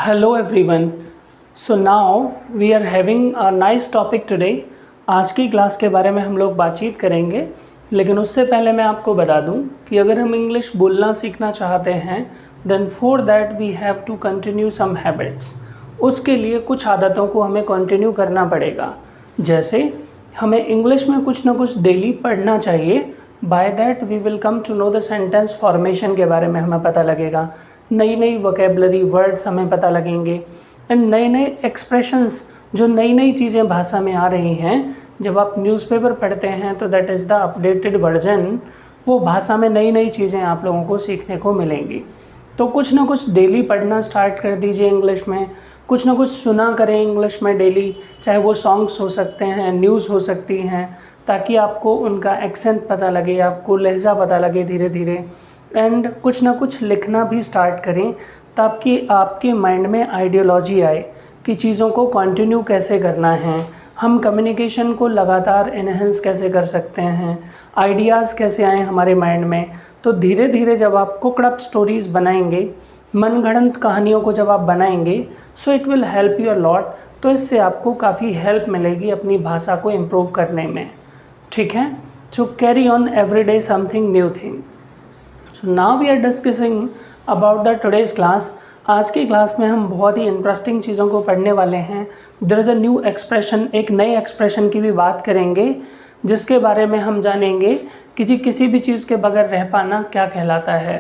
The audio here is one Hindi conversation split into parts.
Hello everyone. So now we are having a nice topic today. आज की क्लास के बारे में हम लोग बातचीत करेंगे, लेकिन उससे पहले मैं आपको बता दूं कि अगर हम इंग्लिश बोलना सीखना चाहते हैं then for that we have to continue some habits. उसके लिए कुछ आदतों को हमें कंटिन्यू करना पड़ेगा। जैसे हमें इंग्लिश में कुछ ना कुछ डेली पढ़ना चाहिए। By that we will come to know the sentence formation के बारे में हमें पता लगेगा, नई नई वोकेबलरी वर्ड्स हमें पता लगेंगे एंड नए नए एक्सप्रेशंस, जो नई नई चीज़ें भाषा में आ रही हैं। जब आप न्यूज़पेपर पढ़ते हैं तो that is the updated version, वो भाषा में नई नई चीज़ें आप लोगों को सीखने को मिलेंगी। तो कुछ ना कुछ डेली पढ़ना स्टार्ट कर दीजिए इंग्लिश में, कुछ ना कुछ सुना करें इंग्लिश में डेली, चाहे वो सॉन्ग्स हो सकते हैं, न्यूज़ हो सकती हैं, ताकि आपको उनका एक्सेंट पता लगे, आपको लहजा पता लगे धीरे धीरे। एंड कुछ ना कुछ लिखना भी स्टार्ट करें ताकि आपके माइंड में आइडियोलॉजी आए कि चीज़ों को कंटिन्यू कैसे करना है, हम कम्युनिकेशन को लगातार इन्हेंस कैसे कर सकते हैं, आइडियाज़ कैसे आए हमारे माइंड में। तो धीरे धीरे जब आप कुकड अप स्टोरीज़ बनाएंगे, मनगढ़ंत कहानियों को जब आप बनाएंगे, so it will help you a lot. तो इससे आपको काफ़ी हेल्प मिलेगी अपनी भाषा को इम्प्रूव करने में। ठीक है, so carry on every day something new thing. So now we are discussing about the today's class. आज की क्लास में हम बहुत ही इंटरेस्टिंग चीज़ों को पढ़ने वाले हैं। There is a new expression, एक नए एक्सप्रेशन की भी बात करेंगे, जिसके बारे में हम जानेंगे कि जी किसी भी चीज़ के बगैर रह पाना क्या कहलाता है।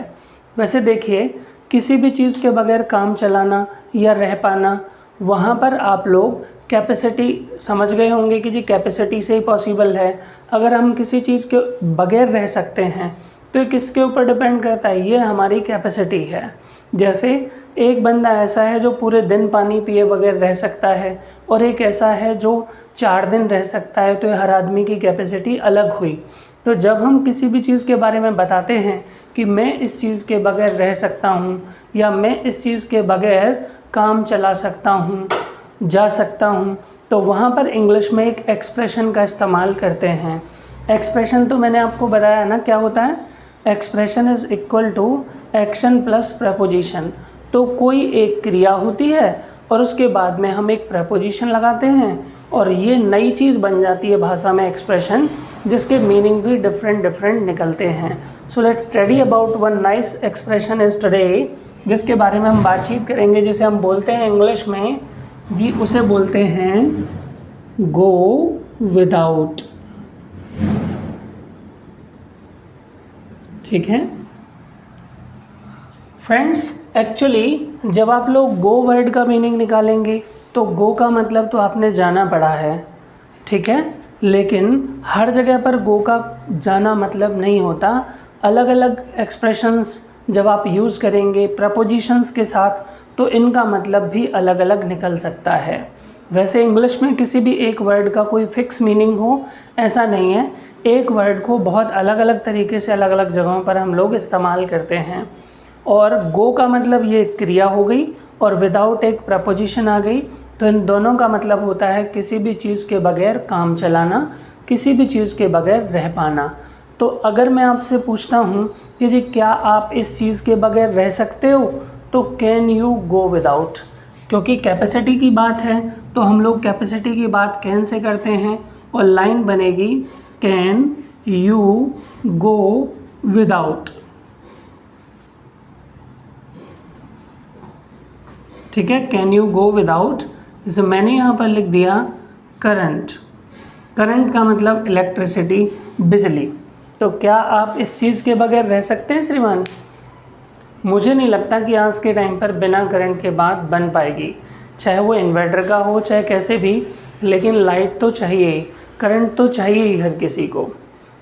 वैसे देखिए, किसी भी चीज़ के बगैर काम चलाना या रह पाना, वहाँ पर आप लोग कैपेसिटी समझ गए होंगे कि जी कैपेसिटी से ही पॉसिबल है। अगर हम किसी चीज़ के बगैर रह सकते हैं तो ये किसके ऊपर डिपेंड करता है, ये हमारी कैपेसिटी है। जैसे एक बंदा ऐसा है जो पूरे दिन पानी पिए बगैर रह सकता है, और एक ऐसा है जो 4 दिन रह सकता है, तो हर आदमी की कैपेसिटी अलग हुई। तो जब हम किसी भी चीज़ के बारे में बताते हैं कि मैं इस चीज़ के बगैर रह सकता हूँ या मैं इस चीज़ के बगैर काम चला सकता हूँ, जा सकता हूँ, तो वहाँ पर इंग्लिश में एक एक्सप्रेशन का इस्तेमाल करते हैं। एक्सप्रेशन तो मैंने आपको बताया ना क्या होता है, expression is equal to action plus preposition. तो कोई एक क्रिया होती है और उसके बाद में हम एक प्रपोजिशन लगाते हैं और ये नई चीज़ बन जाती है भाषा में एक्सप्रेशन, जिसके मीनिंग भी डिफरेंट डिफरेंट निकलते हैं। So let's study about one nice expression is today, जिसके बारे में हम बातचीत करेंगे, जिसे हम बोलते हैं इंग्लिश में जी, उसे बोलते हैं गो विदाउट। ठीक है फ्रेंड्स, एक्चुअली जब आप लोग गो वर्ड का मीनिंग निकालेंगे तो गो का मतलब तो आपने जाना पड़ा है, ठीक है, लेकिन हर जगह पर गो का जाना मतलब नहीं होता। अलग अलग एक्सप्रेशंस जब आप यूज़ करेंगे प्रपोजिशंस के साथ, तो इनका मतलब भी अलग अलग निकल सकता है। वैसे इंग्लिश में किसी भी एक वर्ड का कोई फिक्स मीनिंग हो ऐसा नहीं है। एक वर्ड को बहुत अलग अलग तरीके से अलग अलग जगहों पर हम लोग इस्तेमाल करते हैं। और गो का मतलब ये क्रिया हो गई और विदाउट एक प्रपोजिशन आ गई, तो इन दोनों का मतलब होता है किसी भी चीज़ के बगैर काम चलाना, किसी भी चीज़ के बगैर रह पाना। तो अगर मैं आपसे पूछता हूँ कि जी क्या आप इस चीज़ के बगैर रह सकते हो, तो कैन यू गो विदाउट। क्योंकि कैपेसिटी की बात है तो हम लोग कैपेसिटी की बात कैन से करते हैं और लाइन बनेगी कैन यू गो विदाउट। ठीक है, कैन यू गो विदाउट। जैसे मैंने यहाँ पर लिख दिया करंट। करंट का मतलब इलेक्ट्रिसिटी, बिजली। तो क्या आप इस चीज़ के बगैर रह सकते हैं श्रीमान? मुझे नहीं लगता कि आज के टाइम पर बिना करंट के बात बन पाएगी, चाहे वो इन्वर्टर का हो चाहे कैसे भी, लेकिन लाइट तो चाहिए ही, करंट तो चाहिए ही हर किसी को।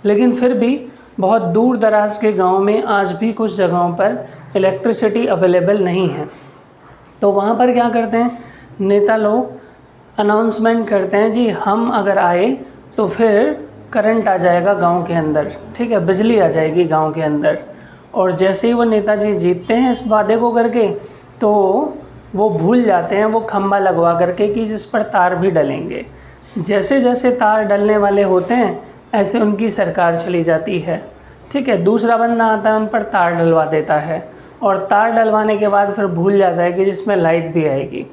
लेकिन फिर भी बहुत दूर दराज के गांव में आज भी कुछ जगहों पर इलेक्ट्रिसिटी अवेलेबल नहीं है। तो वहाँ पर क्या करते हैं नेता लोग, अनाउंसमेंट करते हैं जी हम अगर आए तो फिर करंट आ जाएगा गांव के अंदर, ठीक है, बिजली आ जाएगी गांव के अंदर। और जैसे ही वो नेताजी जीतते हैं इस वादे को करके, तो वो भूल जाते हैं वो खंभा लगवा करके कि जिस पर तार भी डलेंगे। जैसे जैसे तार डलने वाले होते हैं ऐसे उनकी सरकार चली जाती है, ठीक है, दूसरा बंदा आता है उन पर तार डलवा देता है और तार डलवाने के बाद फिर भूल जाता है कि जिसमें लाइट भी आएगी।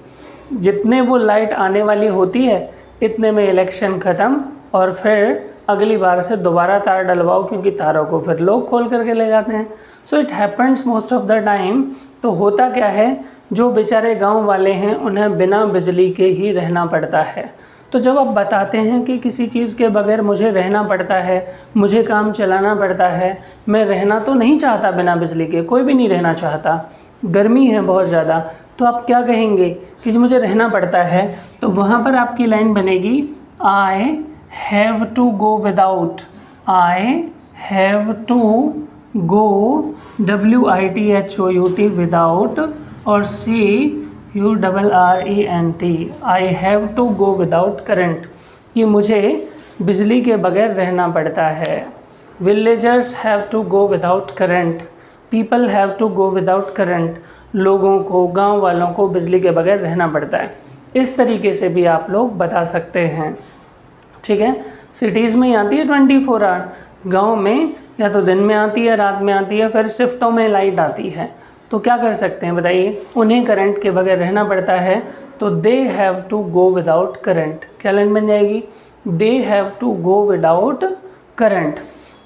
जितने वो लाइट आने वाली होती है इतने में इलेक्शन ख़त्म और फिर अगली बार से दोबारा तार डलवाओ, क्योंकि तारों को फिर लोग खोल करके ले जाते हैं। So it happens most of the time. तो होता क्या है, जो बेचारे गांव वाले हैं उन्हें बिना बिजली के ही रहना पड़ता है। तो जब आप बताते हैं कि किसी चीज़ के बगैर मुझे रहना पड़ता है, मुझे काम चलाना पड़ता है, मैं रहना तो नहीं चाहता बिना बिजली के, कोई भी नहीं रहना चाहता, गर्मी है बहुत ज़्यादा, तो आप क्या कहेंगे कि मुझे रहना पड़ता है, तो वहाँ पर आपकी लाइन बनेगी I have to go without, I have to go WITHOUT without और CURRENT, I have to go without current, कि मुझे बिजली के बगैर रहना पड़ता है। Villagers have to go without current, people have to go without current, लोगों को, गांव वालों को बिजली के बगैर रहना पड़ता है। इस तरीके से भी आप लोग बता सकते हैं, ठीक है। सिटीज़ में आती है 24 आवर, गांव में या तो दिन में आती है, रात में आती है, फिर शिफ्टों में लाइट आती है। तो क्या कर सकते हैं बताइए, उन्हें करंट के बगैर रहना पड़ता है, तो they have to go without current. क्या लाइन बन जाएगी, they have to go without current.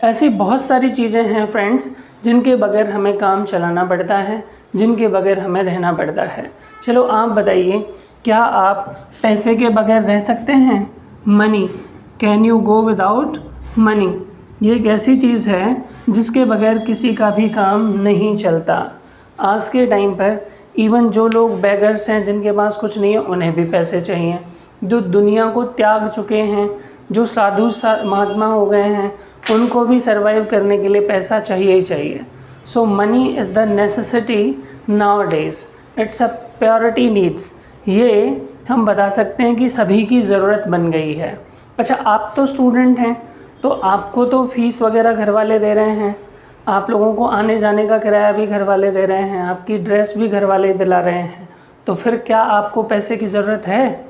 ऐसी बहुत सारी चीज़ें हैं फ्रेंड्स जिनके बगैर हमें काम चलाना पड़ता है, जिनके बगैर हमें रहना पड़ता है। चलो आप बताइए, क्या आप पैसे के बगैर रह सकते हैं? Money, can you go without money? ये एक ऐसी चीज़ है जिसके बगैर किसी का भी काम नहीं चलता। आज के टाइम पर इवन जो लोग बेगर्स हैं, जिनके पास कुछ नहीं है, उन्हें भी पैसे चाहिए। जो दुनिया को त्याग चुके हैं, जो साधु महात्मा हो गए हैं, उनको भी सर्वाइव करने के लिए पैसा चाहिए ही चाहिए। So money is the necessity nowadays, it's a purity needs. ये हम बता सकते हैं कि सभी की ज़रूरत बन गई है। अच्छा, आप तो स्टूडेंट हैं, तो आपको तो फ़ीस वगैरह घर वाले दे रहे हैं, आप लोगों को आने जाने का किराया भी घर वाले दे रहे हैं, आपकी ड्रेस भी घर वाले दिला रहे हैं, तो फिर क्या आपको पैसे की ज़रूरत है?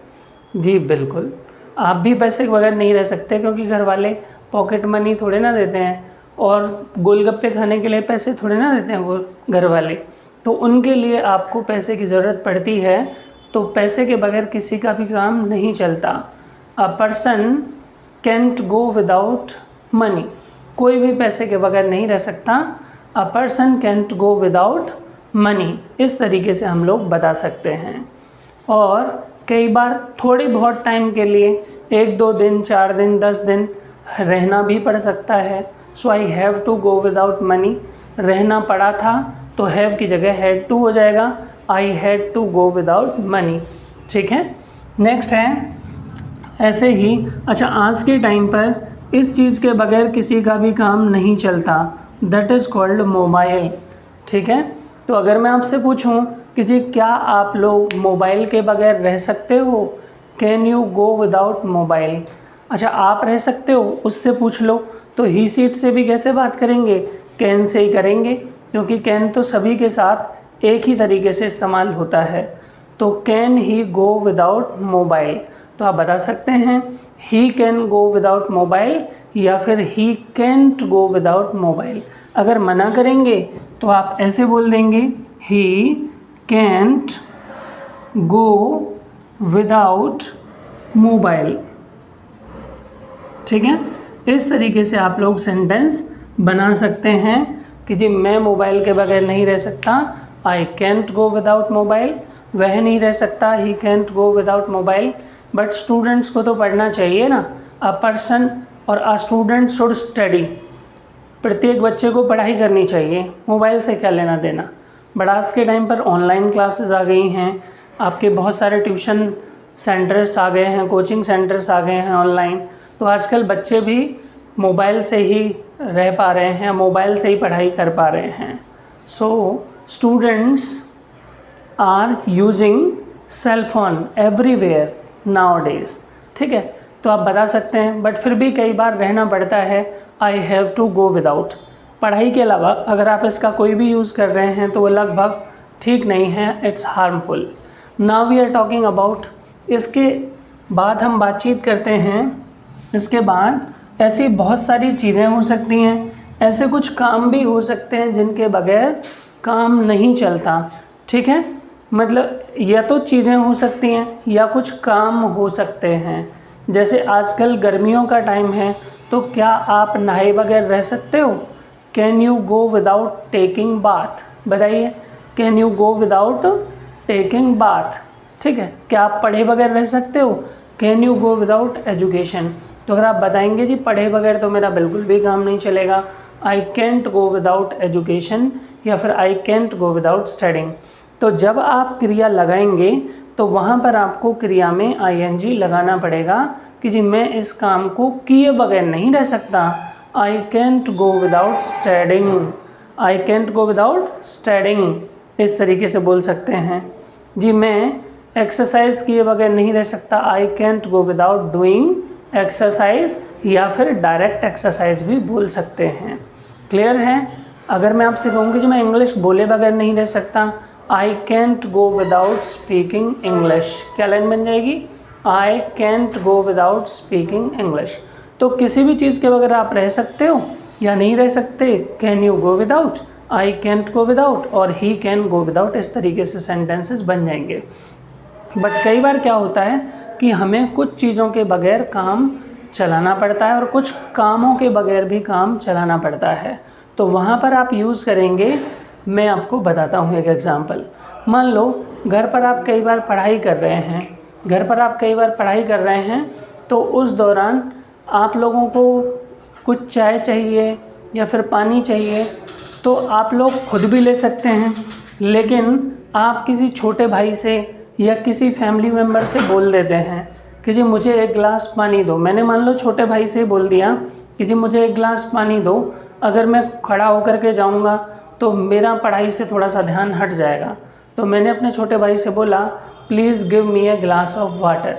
जी बिल्कुल, आप भी पैसे के बगैर नहीं रह सकते, क्योंकि घर वाले पॉकेट मनी थोड़े ना देते हैं, और गोलगप्पे खाने के लिए पैसे थोड़े ना देते हैं वो घर वाले, तो उनके लिए आपको पैसे की ज़रूरत पड़ती है। तो पैसे के बगैर किसी का भी काम नहीं चलता। A person cantt go without money, कोई भी पैसे के बगैर नहीं रह सकता। A person cantt go without money, इस तरीके से हम लोग बता सकते हैं। और कई बार थोड़ी बहुत टाइम के लिए 1-2 दिन, 4 दिन, 10 दिन रहना भी पड़ सकता है। So I have to go without money, रहना पड़ा था तो हैव की जगह हैड टू हो जाएगा, I had to go without money, ठीक है। नेक्स्ट है ऐसे ही, अच्छा आज के टाइम पर इस चीज़ के बगैर किसी का भी काम नहीं चलता, दैट इज़ कॉल्ड मोबाइल, ठीक है। तो अगर मैं आपसे पूछूं कि जी क्या आप लोग मोबाइल के बगैर रह सकते हो, can you go without mobile? अच्छा आप रह सकते हो, उससे पूछ लो। तो ही सीट से भी कैसे बात करेंगे, कैन से ही करेंगे, क्योंकि कैन तो सभी के साथ एक ही तरीके से इस्तेमाल होता है। तो can he go without mobile, तो आप बता सकते हैं he can go without mobile या फिर ही कैंट गो विदाउट मोबाइल। अगर मना करेंगे तो आप ऐसे बोल देंगे ही कैंट गो विदाउट मोबाइल, ठीक है। इस तरीके से आप लोग सेंटेंस बना सकते हैं कि जी मैं मोबाइल के बगैर नहीं रह सकता, I can't go without mobile, वह नहीं रह सकता, he can't go without mobile. But students को तो पढ़ना चाहिए ना, अ पर्सन और अ स्टूडेंट शुड स्टडी, प्रत्येक बच्चे को पढ़ाई करनी चाहिए, मोबाइल से क्या लेना देना। बट आज के टाइम पर ऑनलाइन क्लासेस आ गई हैं, आपके बहुत सारे ट्यूशन सेंटर्स आ गए हैं, कोचिंग सेंटर्स आ गए हैं ऑनलाइन, तो आजकल बच्चे भी मोबाइल से ही रह पा रहे हैं, मोबाइल से ही पढ़ाई कर पा रहे हैं। So students are using cell phone everywhere nowadays, ठीक है। तो आप बता सकते हैं, बट फिर भी कई बार रहना पड़ता है, I have to go without. पढ़ाई के अलावा अगर आप इसका कोई भी यूज़ कर रहे हैं तो वो लगभग ठीक नहीं है, it's harmful. Now we are talking about, इसके बाद हम बातचीत करते हैं, इसके बाद ऐसी बहुत सारी चीज़ें हो सकती हैं, ऐसे कुछ काम भी हो सकते हैं जिनके बगैर काम नहीं चलता, ठीक है। मतलब या तो चीज़ें हो सकती हैं या कुछ काम हो सकते हैं। जैसे आजकल गर्मियों का टाइम है, तो क्या आप नहाए बगैर रह सकते हो? Can you go without taking bath? बताइए, can you go without taking bath? ठीक है। क्या आप पढ़े बगैर रह सकते हो? Can you go without education? तो अगर आप बताएंगे जी पढ़े बगैर तो मेरा बिल्कुल भी काम नहीं चलेगा, आई कैंट गो विदाउट एजुकेशन, या फिर आई कैंट गो विदाउट स्टडिंग। तो जब आप क्रिया लगाएंगे तो वहाँ पर आपको क्रिया में आईएनजी लगाना पड़ेगा कि जी मैं इस काम को किए बगैर नहीं रह सकता। I can't go without studying, I can't go without studying, इस तरीके से बोल सकते हैं। जी मैं एक्सरसाइज किए बगैर नहीं रह सकता, I can't go without doing exercise, या फिर डायरेक्ट एक्सरसाइज भी बोल सकते हैं। क्लियर है? अगर मैं आपसे कहूँ कि जो मैं इंग्लिश बोले बगैर नहीं रह सकता, I can't go without speaking English, क्या लाइन बन जाएगी? आई can't go without speaking English. तो किसी भी चीज़ के बगैर आप रह सकते हो या नहीं रह सकते, can you go without, I can't go without, और ही कैन गो विदाउट, इस तरीके से सेंटेंसेस बन जाएंगे। बट कई बार क्या होता है कि हमें कुछ चीज़ों के बगैर काम चलाना पड़ता है और कुछ कामों के बगैर भी काम चलाना पड़ता है। तो वहाँ पर आप यूज़ करेंगे, मैं आपको बताता हूँ एक एग्ज़ाम्पल। मान लो घर पर आप कई बार पढ़ाई कर रहे हैं, घर पर आप कई बार पढ़ाई कर रहे हैं, तो उस दौरान आप लोगों को कुछ चाय चाहिए या फिर पानी चाहिए, तो आप लोग खुद भी ले सकते हैं, लेकिन आप किसी छोटे भाई से या किसी फैमिली मेम्बर से बोल देते हैं कि जी मुझे एक गिलास पानी दो। मैंने मान लो छोटे भाई से बोल दिया कि जी मुझे एक गिलास पानी दो, अगर मैं खड़ा होकर के जाऊंगा तो मेरा पढ़ाई से थोड़ा सा ध्यान हट जाएगा। तो मैंने अपने छोटे भाई से बोला please give me a glass of water,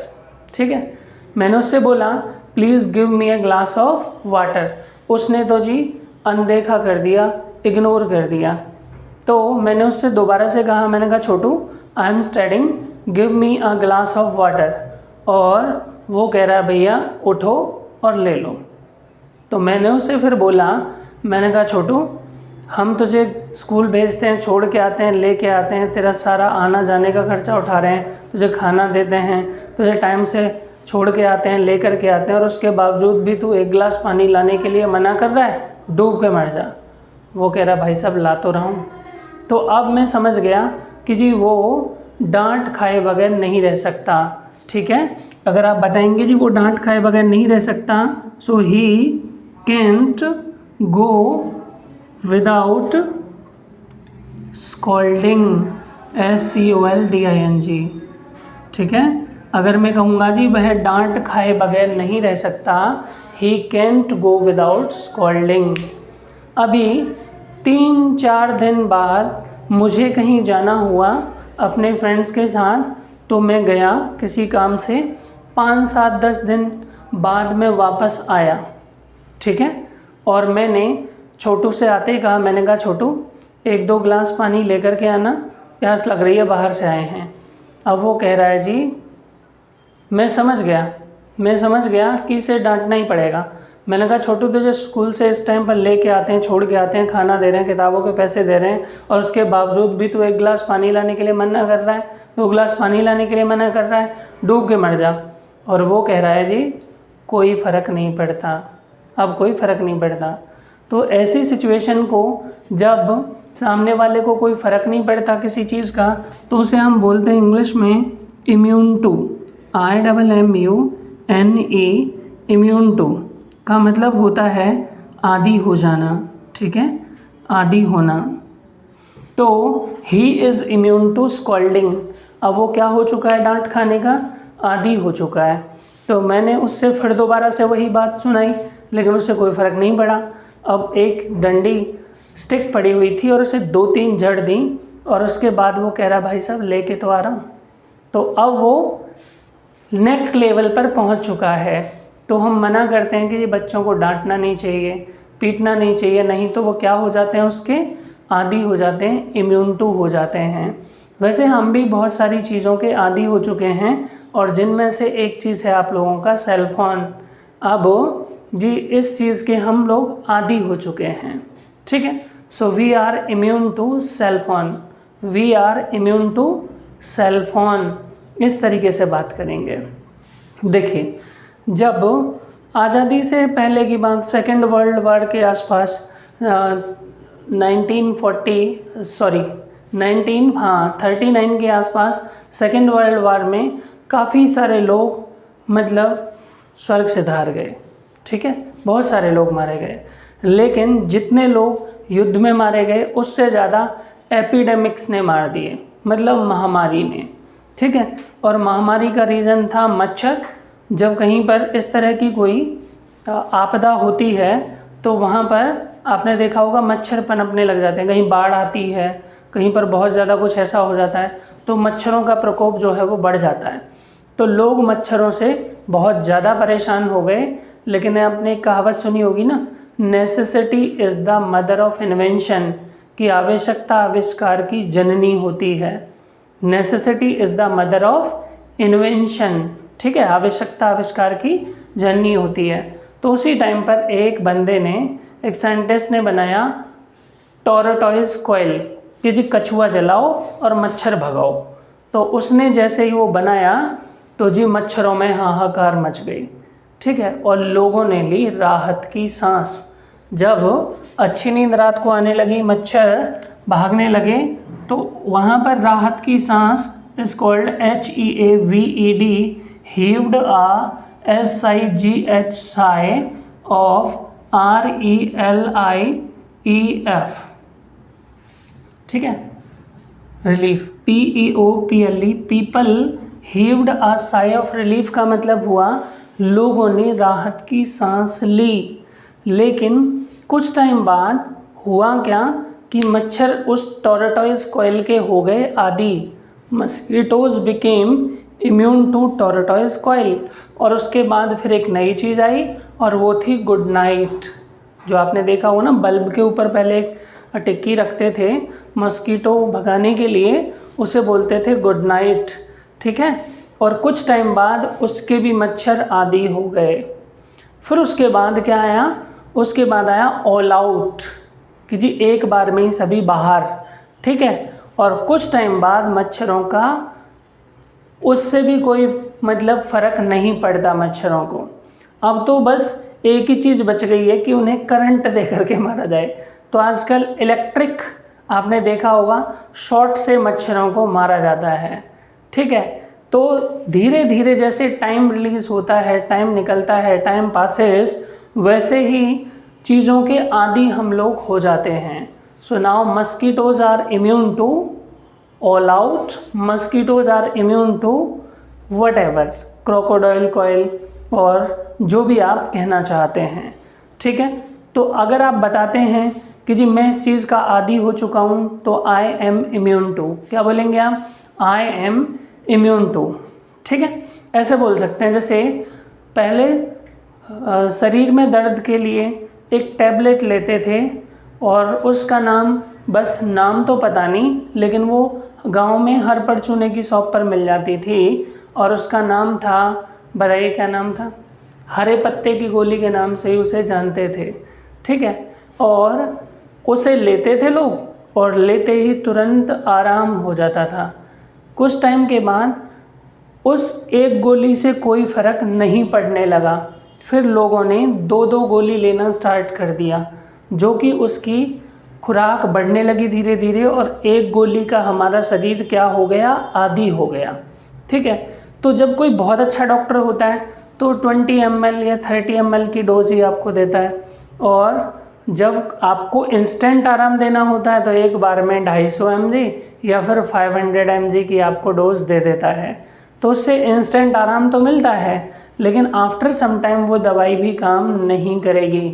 ठीक है। मैंने उससे बोला please give me a glass of water, उसने तो जी अनदेखा कर दिया, इग्नोर कर दिया। तो मैंने उससे दोबारा से कहा, मैंने कहा Chhotu I am studying, give me a glass of water, और वो कह रहा है भैया उठो और ले लो। तो मैंने उसे फिर बोला, मैंने कहा छोटू हम तुझे स्कूल भेजते हैं, छोड़ के आते हैं, ले के आते हैं, तेरा सारा आना जाने का खर्चा उठा रहे हैं, तुझे खाना देते हैं, तुझे टाइम से छोड़ के आते हैं, ले कर के आते हैं, और उसके बावजूद भी तू एक गिलास पानी लाने के लिए मना कर रहा है, डूब के मर जा। वो कह रहा भाई साहब ला तो रहा हूँ। तो अब मैं समझ गया कि जी वो डांट खाए बगैर नहीं रह सकता, ठीक है। अगर आप बताएंगे जी वो डांट खाए बगैर नहीं रह सकता, so he can't go without scolding, SCOLDING, ठीक है। अगर मैं कहूँगा जी वह डांट खाए बगैर नहीं रह सकता, he can't go without scolding. अभी 3-4 दिन बाद मुझे कहीं जाना हुआ अपने फ्रेंड्स के साथ, तो मैं गया किसी काम से, 5-7-10 दिन बाद में वापस आया, ठीक है। और मैंने छोटू से आते ही कहा, मैंने कहा छोटू 1-2 गिलास पानी लेकर के आना, प्यास लग रही है, बाहर से आए हैं। अब वो कह रहा है जी मैं समझ गया कि इसे डांटना ही पड़ेगा। मैंने कहा छोटू तुझे स्कूल से इस टाइम पर लेके आते हैं, छोड़ के आते हैं, खाना दे रहे हैं, किताबों के पैसे दे रहे हैं, और उसके बावजूद भी तू 1 गिलास पानी लाने के लिए मना कर रहा है, 2 गिलास पानी लाने के लिए मना कर रहा है, डूब के मर जा। और वो कह रहा है जी कोई फ़र्क नहीं पड़ता, अब कोई फ़र्क नहीं पड़ता। तो ऐसी सिचुएशन को जब सामने वाले को कोई फ़र्क नहीं पड़ता किसी चीज़ का, तो उसे हम बोलते हैं इंग्लिश में immune to, IMMUNE, immune to का मतलब होता है आदी हो जाना, ठीक है, आदी होना। तो he is immune to scolding, अब वो क्या हो चुका है, डांट खाने का आदी हो चुका है। तो मैंने उससे फिर दोबारा से वही बात सुनाई, लेकिन उससे कोई फ़र्क नहीं पड़ा। अब एक डंडी स्टिक पड़ी हुई थी और उसे 2-3 जड़ दी, और उसके बाद वो कह रहा भाई साहब लेके तो आ रहा हूँ। तो अब वो नेक्स्ट लेवल पर पहुँच चुका है। तो हम मना करते हैं कि ये बच्चों को डांटना नहीं चाहिए, पीटना नहीं चाहिए, नहीं तो वो क्या हो जाते हैं, उसके आदी हो जाते हैं, इम्यून टू हो जाते हैं। वैसे हम भी बहुत सारी चीज़ों के आदी हो चुके हैं, और जिनमें से एक चीज़ है आप लोगों का सेल फोन। अब जी इस चीज़ के हम लोग आदी हो चुके हैं, ठीक है। So we are immune to cell phone, we are immune to cell phone, इस तरीके से बात करेंगे। देखिए, जब आज़ादी से पहले की बात, सेकेंड वर्ल्ड वार के आसपास 1939 के आसपास सेकेंड वर्ल्ड वार में काफ़ी सारे लोग मतलब स्वर्ग से धार गए, ठीक है, बहुत सारे लोग मारे गए। लेकिन जितने लोग युद्ध में मारे गए उससे ज़्यादा एपिडेमिक्स ने मार दिए, मतलब महामारी ने, ठीक है। और महामारी का रीज़न था मच्छर। जब कहीं पर इस तरह की कोई आपदा होती है तो वहाँ पर आपने देखा होगा मच्छर पनपने लग जाते हैं, कहीं बाढ़ आती है, कहीं पर बहुत ज़्यादा कुछ ऐसा हो जाता है तो मच्छरों का प्रकोप जो है वो बढ़ जाता है। तो लोग मच्छरों से बहुत ज़्यादा परेशान हो गए। लेकिन आपने एक कहावत सुनी होगी ना, necessity is the mother of invention, कि आवश्यकता आविष्कार की जननी होती है। Necessity is the mother of invention, ठीक है, आवश्यकता आविष्कार की जननी होती है। तो उसी टाइम पर एक बंदे ने, एक साइंटिस्ट ने बनाया टॉर्टोइज कॉइल, कि जी कछुआ जलाओ और मच्छर भगाओ। तो उसने जैसे ही वो बनाया तो जी मच्छरों में हाहाकार मच गई, ठीक है, और लोगों ने ली राहत की सांस। जब अच्छी नींद रात को आने लगी, मच्छर भागने लगे, तो वहाँ पर राहत की सांस is called HEAVED, heaved a SIGH sigh of RELIEF, ठीक है, relief, PEOPLE, people heaved a sigh of relief का मतलब हुआ लोगों ने राहत की सांस ली। लेकिन कुछ टाइम बाद हुआ क्या कि मच्छर उस टॉर्टोइज कॉइल के हो गए आदी। Mosquitoes became immune to tortoise coil. और उसके बाद फिर एक नई चीज़ आई और वो थी गुड नाइट। जो आपने देखा हो ना, बल्ब के ऊपर पहले एक टिक्की रखते थे मस्कीटो भगाने के लिए, उसे बोलते थे गुड नाइट, ठीक है। और कुछ टाइम बाद उसके भी मच्छर आदी हो गए। फिर उसके बाद क्या आया, उसके बाद आया ऑल आउट, कि जी एक बार में ही सभी बाहर, ठीक है। और कुछ टाइम बाद मच्छरों का उससे भी कोई मतलब फ़र्क नहीं पड़ता मच्छरों को। अब तो बस एक ही चीज़ बच गई है कि उन्हें करंट दे करके मारा जाए। तो आजकल इलेक्ट्रिक, आपने देखा होगा, शॉर्ट से मच्छरों को मारा जाता है, ठीक है। तो धीरे धीरे जैसे टाइम रिलीज़ होता है, टाइम निकलता है, टाइम पासेस, वैसे ही चीज़ों के आदी हम लोग हो जाते हैं। So now mosquitoes are immune to All Out, mosquitoes are immune to whatever, crocodile coil, और जो भी आप कहना चाहते हैं, ठीक है। तो अगर आप बताते हैं कि जी मैं इस चीज़ का आदी हो चुका हूँ, तो आई एम इम्यून टू, क्या बोलेंगे आप, आई एम इम्यून टू, ठीक है। ऐसे बोल सकते हैं, जैसे पहले शरीर में दर्द के लिए एक टैबलेट लेते थे और उसका नाम, बस नाम तो पता नहीं, लेकिन वो गांव में हर परचूने की शॉप पर मिल जाती थी और उसका नाम था, बताइए क्या नाम था, हरे पत्ते की गोली के नाम से ही उसे जानते थे, ठीक है। और उसे लेते थे लोग और लेते ही तुरंत आराम हो जाता था। कुछ टाइम के बाद उस एक गोली से कोई फ़र्क नहीं पड़ने लगा, फिर लोगों ने 2-2 गोली लेना स्टार्ट कर दिया, जो कि उसकी खुराक बढ़ने लगी धीरे धीरे, और एक गोली का हमारा शरीर क्या हो गया, आदी हो गया, ठीक है। तो जब कोई बहुत अच्छा डॉक्टर होता है तो 20 ml या 30 ml की डोज ही आपको देता है, और जब आपको इंस्टेंट आराम देना होता है तो एक बार में 250 mg या फिर 500 mg की आपको डोज दे देता है। तो उससे इंस्टेंट आराम तो मिलता है, लेकिन आफ्टर सम टाइम वो दवाई भी काम नहीं करेगी,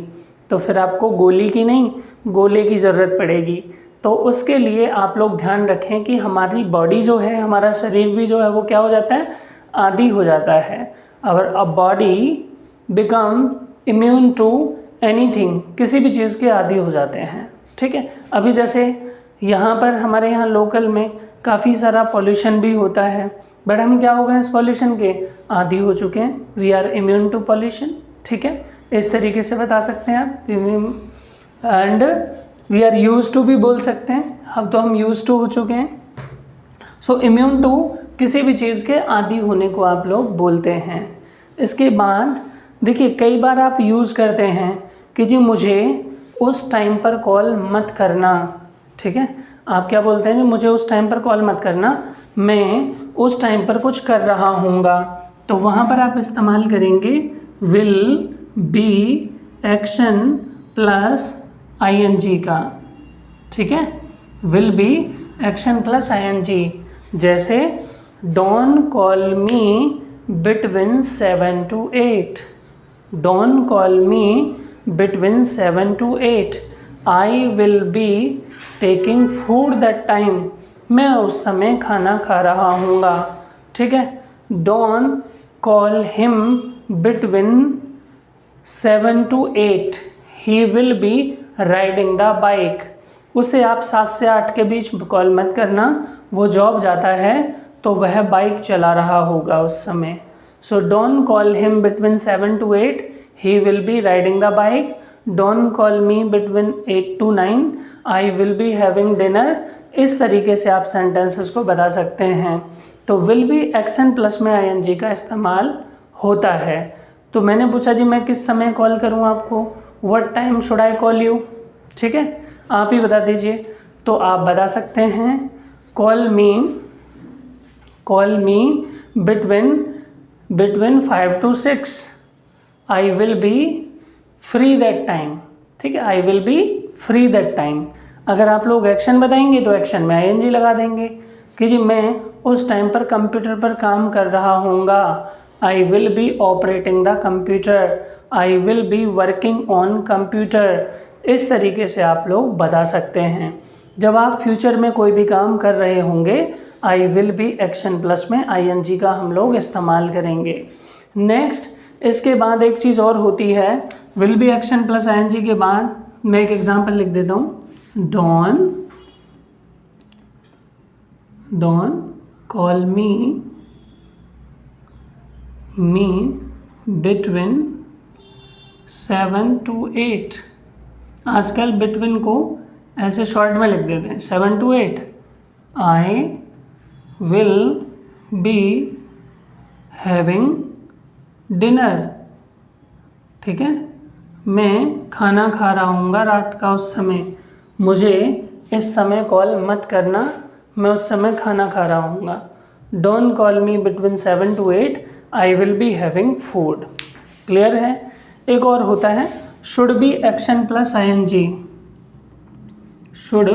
तो फिर आपको गोली की नहीं, गोले की ज़रूरत पड़ेगी। तो उसके लिए आप लोग ध्यान रखें कि हमारी बॉडी जो है, हमारा शरीर भी जो है वो क्या हो जाता है, आदी हो जाता है। और a body become immune to anything, किसी भी चीज़ के आदी हो जाते हैं, ठीक है। अभी जैसे यहाँ पर हमारे यहाँ लोकल में काफ़ी सारा पॉल्यूशन भी होता है, बट हम क्या हो गए, इस पॉल्यूशन के आदी हो चुके हैं, we are immune to pollution, ठीक है। इस तरीके से बता सकते हैं आप। And we are use to भी बोल सकते हैं, अब तो हम यूज टू हो चुके हैं। सो इम्यून टू किसी भी चीज़ के आदी होने को आप लोग बोलते हैं। इसके बाद देखिए कई बार आप यूज़ करते हैं कि जी मुझे उस टाइम पर कॉल मत करना, ठीक है, आप क्या बोलते हैं कि मुझे उस टाइम पर कॉल मत करना, मैं उस टाइम पर कुछ कर रहा हूँगा, तो वहाँ पर आप इस्तेमाल करेंगे will be action plus ing का, ठीक है, will be action plus ing। जैसे don't call me between 7 to 8, don't call me between 7 to 8, I will be taking food that time, मैं उस समय खाना खा रहा हूँगा, ठीक है। Don't call him between 7 to 8, he will be riding the bike, उसे आप 7 से 8 के बीच कॉल मत करना, वो जॉब जाता है तो वह बाइक चला रहा होगा उस समय। सो don't call him between 7 to 8, he will be riding the bike. Don't call me between 8 to 9, I will be having dinner. इस तरीके से आप सेंटेंसेस को बता सकते हैं। तो विल बी एक्शन प्लस में ing का इस्तेमाल होता है। तो मैंने पूछा जी मैं किस समय कॉल करूं आपको, what time should I call you, ठीक है, आप ही बता दीजिए। तो आप बता सकते हैं call me between 5 to 6, I will B free that time, ठीक है, आई will B free that time. अगर आप लोग एक्शन बताएंगे तो एक्शन में ing लगा देंगे कि जी मैं उस टाइम पर कंप्यूटर पर काम कर रहा हूँगा, I will be operating the computer, I will be working on computer. इस तरीके से आप लोग बता सकते हैं। जब आप फ्यूचर में कोई भी काम कर रहे होंगे, आई विल बी एक्शन प्लस में ing का हम लोग इस्तेमाल करेंगे। नेक्स्ट इसके बाद एक चीज़ और होती है, will be action plus ing के बाद मैं एक एग्जांपल लिख देता हूँ, don't call me between 7 to 8, आजकल बिटवीन को ऐसे शॉर्ट में लिख देते हैं 7 to 8, I will be having dinner, ठीक है, मैं खाना खा रहा हूँगा रात का उस समय, मुझे इस समय कॉल मत करना, मैं उस समय खाना खा रहा हूँगा। Don't call me between 7 to 8, I will be having food. Clear है। एक और होता है should be action plus ing, should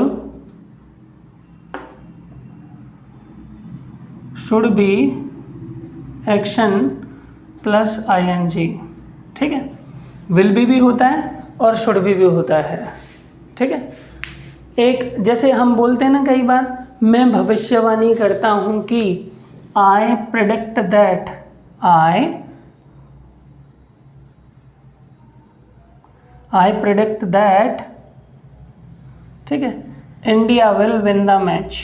be action plus ing, ठीक है, विल बी होता है और शुड बी होता है, ठीक है। एक जैसे हम बोलते हैं ना कई बार, मैं भविष्यवाणी करता हूँ कि, I predict that, I predict that, ठीक है, India will win the match,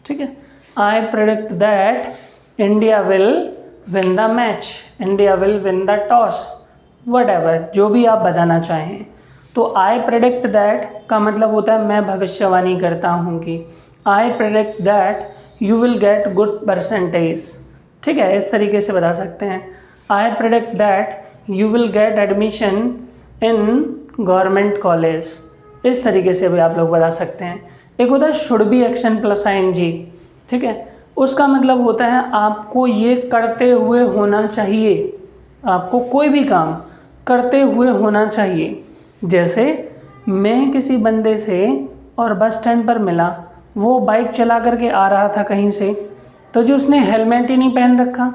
ठीक है, I predict that India will win the match, India will win the toss, whatever, जो भी आप बताना चाहें। तो आई प्रेडिक्ट दैट का मतलब होता है मैं भविष्यवाणी करता हूँ कि, I predict that you will get good percentage, ठीक है, इस तरीके से बता सकते हैं। I predict that you will get admission in government college, इस तरीके से भी आप लोग बता सकते हैं। एक होता है should be action plus ing, ठीक है, उसका मतलब होता है आपको ये करते हुए होना चाहिए, आपको कोई भी काम करते हुए होना चाहिए। जैसे मैं किसी बंदे से और बस स्टैंड पर मिला, वो बाइक चला करके आ रहा था कहीं से, तो जो उसने हेलमेट ही नहीं पहन रखा।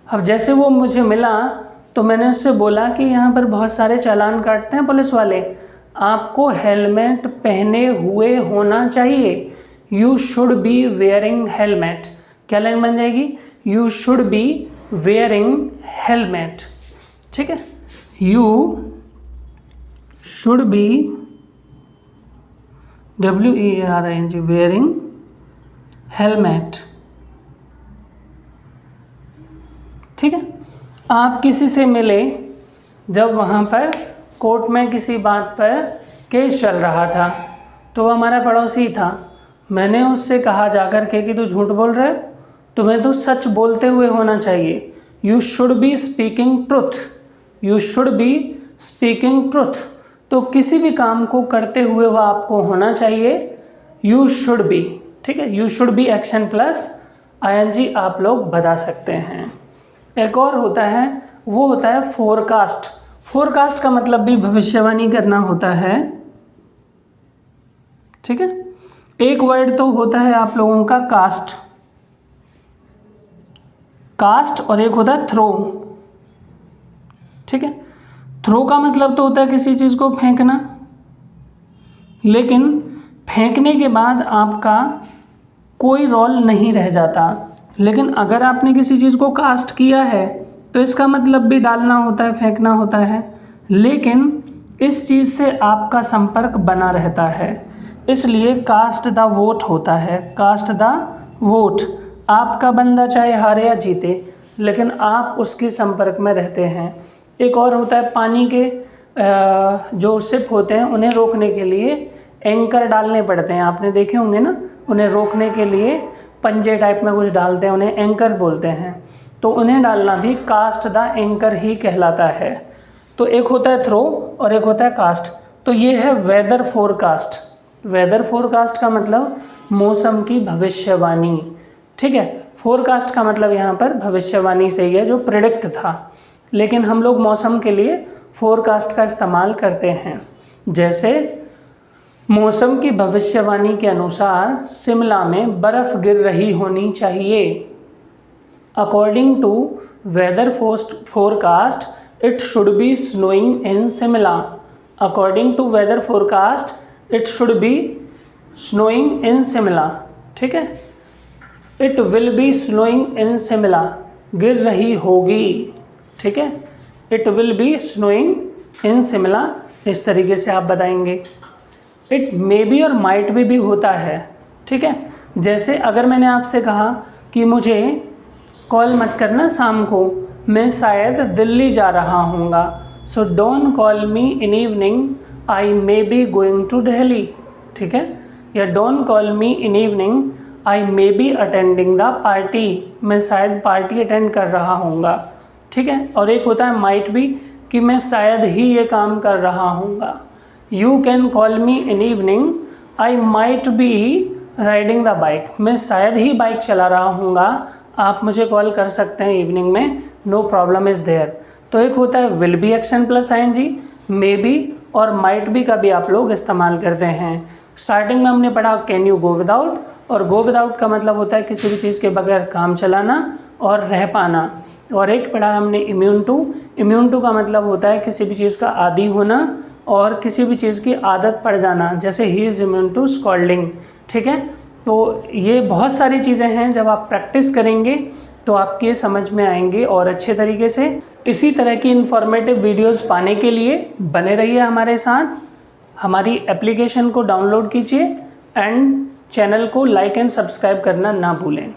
अब जैसे वो मुझे मिला तो मैंने उससे बोला कि यहाँ पर बहुत सारे चालान काटते हैं पुलिस वाले, आपको हेलमेट पहने हुए होना चाहिए, you should B wearing helmet. क्या लाइन बन जाएगी, you should B wearing helmet, ठीक है, you should B WEARING wearing helmet, ठीक है। आप किसी से मिले जब वहाँ पर कोर्ट में किसी बात पर केस चल रहा था, तो हमारा पड़ोसी था। मैंने उससे कहा जाकर के कि तू झूठ बोल रहा है, तुम्हें तो सच बोलते हुए होना चाहिए। You should be speaking truth, you should be speaking truth. तो किसी भी काम को करते हुए वो आपको होना चाहिए यू शुड बी। ठीक है, you should be action plus ING आप लोग बता सकते हैं। एक और होता है, वो होता है फोरकास्ट। फोरकास्ट का मतलब भी भविष्यवाणी करना होता है। ठीक है, एक वर्ड तो होता है आप लोगों का कास्ट, कास्ट, और एक होता है थ्रो। ठीक है, थ्रो का मतलब तो होता है किसी चीज़ को फेंकना, लेकिन फेंकने के बाद आपका कोई रोल नहीं रह जाता। लेकिन अगर आपने किसी चीज़ को कास्ट किया है तो इसका मतलब भी डालना होता है, फेंकना होता है, लेकिन इस चीज़ से आपका संपर्क बना रहता है, इसलिए कास्ट द वोट होता है। कास्ट द वोट, आपका बंदा चाहे हारे या जीते लेकिन आप उसके संपर्क में रहते हैं। एक और होता है पानी के जो शिप होते हैं उन्हें रोकने के लिए एंकर डालने पड़ते हैं, आपने देखे होंगे ना, उन्हें रोकने के लिए पंजे टाइप में कुछ डालते हैं, उन्हें एंकर बोलते हैं। तो उन्हें डालना भी कास्ट द एंकर ही कहलाता है। तो एक होता है थ्रो और एक होता है कास्ट। तो ये है वेदर फोरकास्ट। वेदर फोरकास्ट का मतलब मौसम की भविष्यवाणी। ठीक है, फोरकास्ट का मतलब यहाँ पर भविष्यवाणी से ही है, जो प्रेडिक्ट था, लेकिन हम लोग मौसम के लिए फोरकास्ट का इस्तेमाल करते हैं। जैसे मौसम की भविष्यवाणी के अनुसार शिमला में बर्फ़ गिर रही होनी चाहिए। According to weather forecast it should be snowing in Shimla. According to weather forecast it should be snowing in Shimla. ठीक है, it will be snowing in Shimla, गिर रही होगी। ठीक है, it will be snowing in Shimla, इस तरीके से आप बताएंगे। इट मे बी और माइट भी होता है। ठीक है, जैसे अगर मैंने आपसे कहा कि मुझे कॉल मत करना शाम को, मैं शायद दिल्ली जा रहा हूँगा, so don't call me in evening, I may be going to Delhi. ठीक है, या don't call me in evening, I may be attending the party, मैं शायद पार्टी अटेंड कर रहा हूँगा। ठीक है, और एक होता है माइट भी, कि मैं शायद ही ये काम कर रहा हूँगा। You can call me in evening, I might be riding the bike, मैं शायद ही बाइक चला रहा हूँगा, आप मुझे कॉल कर सकते हैं इवनिंग में, नो प्रॉब्लम इज़ देयर। तो एक होता है will be action plus ING, may be और माइट बी का भी आप लोग इस्तेमाल करते हैं। स्टार्टिंग में हमने पढ़ा कैन यू गो विदाउट, और गो विदाउट का मतलब होता है किसी भी चीज़ के बगैर काम चलाना और रह पाना। और एक पढ़ा हमने इम्यून टू, इम्यून टू का मतलब होता है किसी भी चीज़ का आदी होना और किसी भी चीज़ की आदत पड़ जाना, जैसे he is immune to scolding. ठीक है, तो ये बहुत सारी चीज़ें हैं, जब आप प्रैक्टिस करेंगे तो आपके समझ में आएंगे और अच्छे तरीके से। इसी तरह की इन्फॉर्मेटिव वीडियोस पाने के लिए बने रहिए हमारे साथ। हमारी एप्लीकेशन को डाउनलोड कीजिए एंड चैनल को लाइक एंड सब्सक्राइब करना ना भूलें।